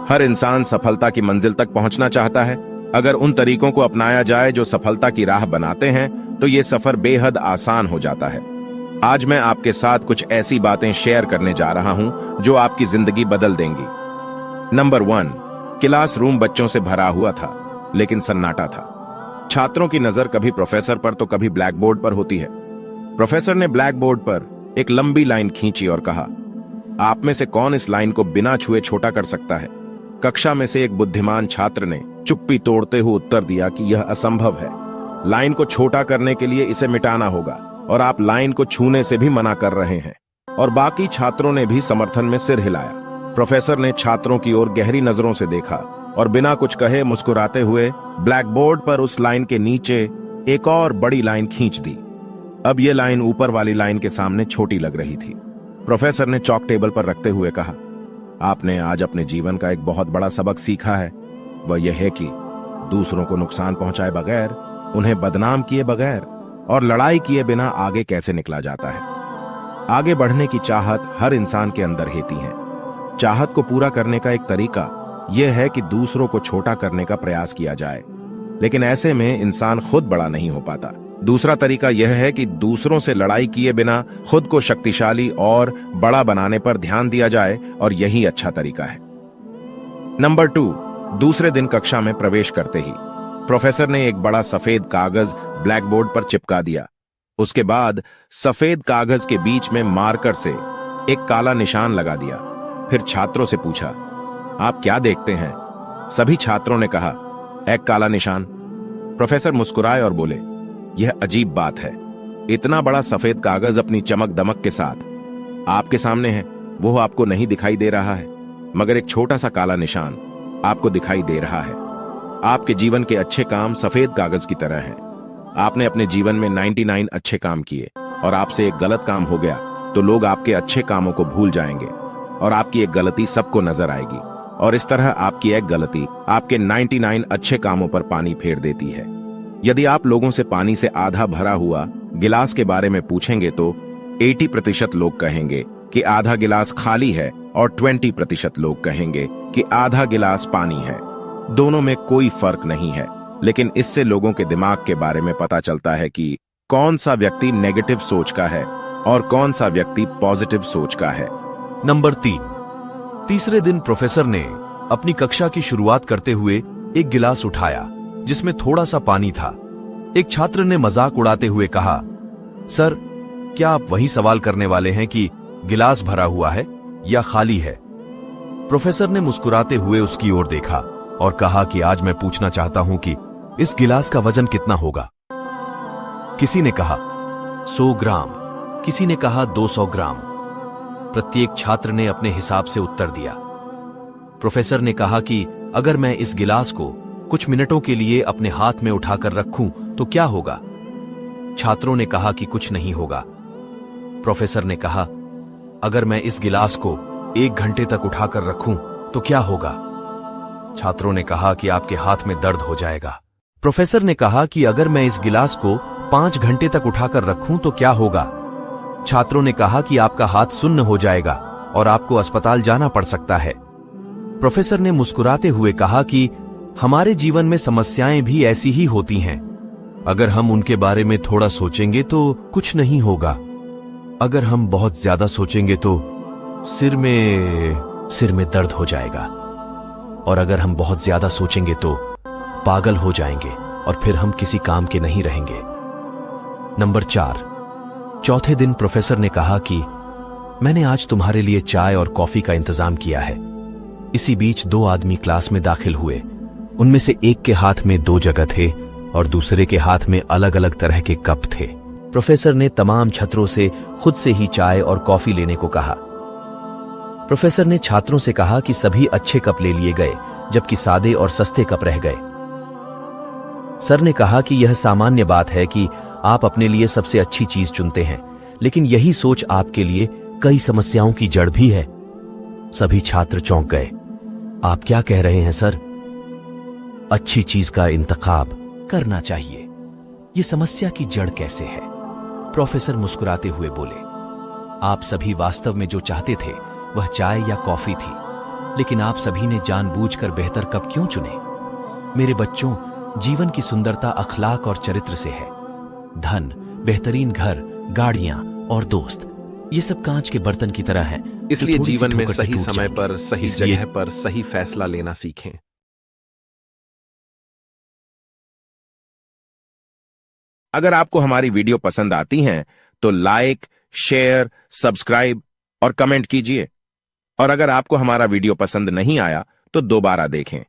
हर इंसान सफलता की मंजिल तक पहुंचना चाहता है। अगर उन तरीकों को अपनाया जाए जो सफलता की राह बनाते हैं तो ये सफर बेहद आसान हो जाता है। आज मैं आपके साथ कुछ ऐसी बातें शेयर करने जा रहा हूं जो आपकी जिंदगी बदल देंगी। नंबर 1, क्लासरूम बच्चों से भरा हुआ था, लेकिन सन्नाटा था। छात्रों की नजर कभी प्रोफेसर पर तो कभी ब्लैक बोर्ड पर होती है। प्रोफेसर ने ब्लैक बोर्ड पर एक लंबी लाइन खींची और कहा, आप में से कौन इस लाइन को बिना छुए छोटा कर सकता है? कक्षा में से एक बुद्धिमान छात्र ने चुप्पी तोड़ते हुए उत्तर दिया कि यह असंभव है। लाइन को छोटा करने के लिए इसे मिटाना होगा और आप लाइन को छूने से भी मना कर रहे हैं। और बाकी छात्रों ने भी समर्थन में सिर हिलाया। प्रोफेसर ने छात्रों की ओर गहरी नजरों से देखा और बिना कुछ कहे मुस्कुराते हुए ब्लैक बोर्ड पर उस लाइन के नीचे एक और बड़ी लाइन खींच दी। अब यह लाइन ऊपर वाली लाइन के सामने छोटी लग रही थी। प्रोफेसर ने चॉक टेबल पर रखते हुए कहा, आपने आज अपने जीवन का एक बहुत बड़ा सबक सीखा है। वह यह है कि दूसरों को नुकसान पहुंचाए बगैर, उन्हें बदनाम किए बगैर और लड़ाई किए बिना आगे कैसे निकला जाता है। आगे बढ़ने की चाहत हर इंसान के अंदर रहती है। चाहत को पूरा करने का एक तरीका यह है कि दूसरों को छोटा करने का प्रयास किया जाए, लेकिन ऐसे में इंसान खुद बड़ा नहीं हो पाता। दूसरा तरीका यह है कि दूसरों से लड़ाई किए बिना खुद को शक्तिशाली और बड़ा बनाने पर ध्यान दिया जाए, और यही अच्छा तरीका है। नंबर 2, दूसरे दिन कक्षा में प्रवेश करते ही प्रोफेसर ने एक बड़ा सफेद कागज ब्लैक बोर्ड पर चिपका दिया। उसके बाद सफेद कागज के बीच में मार्कर से एक काला निशान लगा दिया। फिर छात्रों से पूछा, आप क्या देखते हैं? सभी छात्रों ने कहा, एक काला निशान। प्रोफेसर मुस्कुराए और बोले, यह अजीब बात है। इतना बड़ा सफेद कागज अपनी चमक दमक के साथ आपके सामने है, वो आपको नहीं दिखाई दे रहा है, मगर एक छोटा सा काला निशान आपको दिखाई दे रहा है। आपके जीवन के अच्छे काम सफेद कागज की तरह हैं। आपने अपने जीवन में 99 अच्छे काम किए और आपसे एक गलत काम हो गया तो लोग आपके अच्छे कामों को भूल जाएंगे और आपकी एक गलती सबको नजर आएगी, और इस तरह आपकी एक गलती आपके 99 अच्छे कामों पर पानी फेर देती है। यदि आप लोगों से पानी से आधा भरा हुआ गिलास के बारे में पूछेंगे तो 80% लोग कहेंगे कि आधा गिलास खाली है और 20% लोग कहेंगे कि आधा गिलास पानी है। दोनों में कोई फर्क नहीं है, लेकिन इससे लोगों के दिमाग के बारे में पता चलता है कि कौन सा व्यक्ति नेगेटिव सोच का है और कौन सा व्यक्ति पॉजिटिव सोच का है। नंबर 3, तीसरे दिन प्रोफेसर ने अपनी कक्षा की शुरुआत करते हुए एक गिलास उठाया जिसमें थोड़ा सा पानी था। एक छात्र ने मजाक उड़ाते हुए कहा, सर, क्या आप वही सवाल करने वाले हैं कि गिलास भरा हुआ है या खाली है? प्रोफेसर ने मुस्कुराते हुए उसकी ओर देखा और कहा कि आज मैं पूछना चाहता हूं कि इस गिलास का वजन कितना होगा? किसी ने कहा 100 ग्राम, किसी ने कहा 200 ग्राम। प्रत्येक छात्र ने अपने हिसाब से उत्तर दिया। प्रोफेसर ने कहा कि अगर मैं इस गिलास को कुछ मिनटों के लिए अपने हाथ में उठाकर रखूं तो क्या होगा? छात्रों ने कहा कि कुछ नहीं होगा। प्रोफेसर ने कहा, अगर मैं इस गिलास को 1 घंटे तक उठाकर रखूं तो क्या होगा? छात्रों ने कहा कि आपके हाथ में दर्द हो जाएगा। प्रोफेसर ने कहा कि अगर मैं इस गिलास को 5 घंटे तक उठाकर रखूं तो क्या होगा? छात्रों ने कहा कि आपका हाथ सुन्न हो जाएगा और आपको अस्पताल जाना पड़ सकता है। प्रोफेसर ने मुस्कुराते हुए कहा कि हमारे जीवन में समस्याएं भी ऐसी ही होती हैं। अगर हम उनके बारे में थोड़ा सोचेंगे तो कुछ नहीं होगा। अगर हम बहुत ज्यादा सोचेंगे तो सिर में दर्द हो जाएगा, और अगर हम बहुत ज्यादा सोचेंगे तो पागल हो जाएंगे और फिर हम किसी काम के नहीं रहेंगे। नंबर 4, चौथे दिन प्रोफेसर ने कहा कि मैंने आज तुम्हारे लिए चाय और कॉफी का इंतजाम किया है। इसी बीच 2 आदमी क्लास में दाखिल हुए। उनमें से एक के हाथ में 2 जग थे और दूसरे के हाथ में अलग अलग तरह के कप थे। प्रोफेसर ने तमाम छात्रों से खुद से ही चाय और कॉफी लेने को कहा। प्रोफेसर ने छात्रों से कहा कि सभी अच्छे कप ले लिए गए, जबकि सादे और सस्ते कप रह गए। सर ने कहा कि यह सामान्य बात है कि आप अपने लिए सबसे अच्छी चीज चुनते हैं, लेकिन यही सोच आपके लिए कई समस्याओं की जड़ भी है। सभी छात्र चौंक गए। आप क्या कह रहे हैं सर? अच्छी चीज का इंतखाब करना चाहिए। ये समस्या की जड़ कैसे है? प्रोफेसर मुस्कुराते हुए बोले, आप सभी वास्तव में जो चाहते थे वह चाय या कॉफी थी। लेकिन आप सभी ने जानबूझकर बेहतर कब क्यों चुने? मेरे बच्चों, जीवन की सुंदरता अखलाक और चरित्र से है। धन, बेहतरीन घर, गाड़ियां और दोस्त, ये सब कांच के बर्तन की तरह हैं, इसलिए जो थोड़ी सी जीवन में ठोकर से सही टूट समय जाएंगे। पर सही इसलिए जगह पर सही फैसला लेना सीखें। अगर आपको हमारी वीडियो पसंद आती हैं तो लाइक, शेयर, सब्सक्राइब और कमेंट कीजिए। और अगर आपको हमारा वीडियो पसंद नहीं आया तो दोबारा देखें।